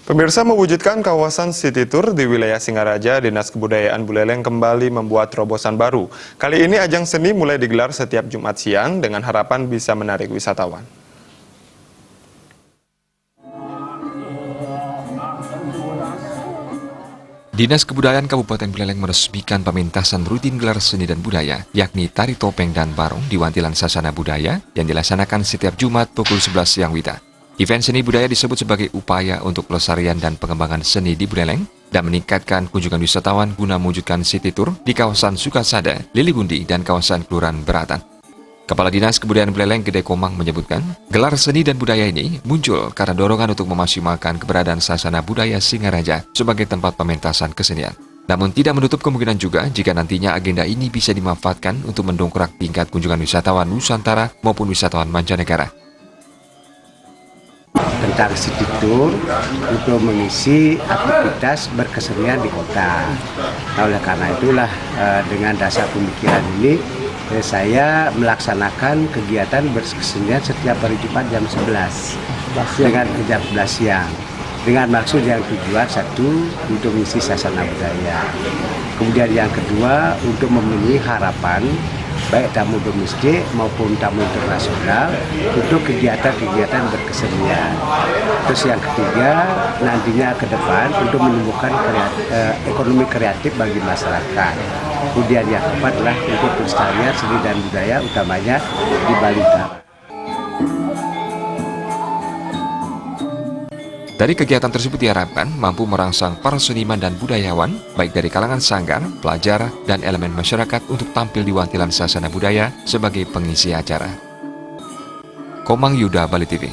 Pemirsa, mewujudkan kawasan City Tour di wilayah Singaraja, Dinas Kebudayaan Buleleng kembali membuat terobosan baru. Kali ini ajang seni mulai digelar setiap Jumat siang dengan harapan bisa menarik wisatawan. Dinas Kebudayaan Kabupaten Buleleng meresmikan pementasan rutin gelar seni dan budaya, yakni tari topeng dan barong di Wantilan Sasana Budaya yang dilaksanakan setiap Jumat pukul 11 siang WITA. Event seni budaya disebut sebagai upaya untuk pelestarian dan pengembangan seni di Buleleng dan meningkatkan kunjungan wisatawan guna mewujudkan City Tour di kawasan Sukasada, Lilibundi, dan kawasan Kelurahan Beratan. Kepala Dinas Kebudayaan Buleleng Gede Komang menyebutkan, gelar seni dan budaya ini muncul karena dorongan untuk memaksimalkan keberadaan Sasana Budaya Singaraja sebagai tempat pementasan kesenian. Namun tidak menutup kemungkinan juga jika nantinya agenda ini bisa dimanfaatkan untuk mendongkrak tingkat kunjungan wisatawan Nusantara maupun wisatawan mancanegara. Tentang City Tour untuk mengisi aktivitas berkesenian di kota. Nah, oleh karena itulah dengan dasar pemikiran ini saya melaksanakan kegiatan berkesenian setiap hari Jumat jam 11 dengan jam 11 siang. Dengan maksud yang tujuan satu untuk mengisi sasana budaya. Kemudian yang kedua untuk memenuhi harapan baik tamu domestik maupun tamu internasional untuk kegiatan-kegiatan berkesenian. Terus yang ketiga, nantinya ke depan untuk menumbuhkan ekonomi kreatif bagi masyarakat. Kemudian yang keempat adalah untuk pelestarian seni dan budaya utamanya di Bali Utara. Dari kegiatan tersebut diharapkan mampu merangsang para seniman dan budayawan, baik dari kalangan sanggar, pelajar, dan elemen masyarakat untuk tampil di Wantilan Sasana Budaya sebagai pengisi acara. Komang Yuda, Bali TV.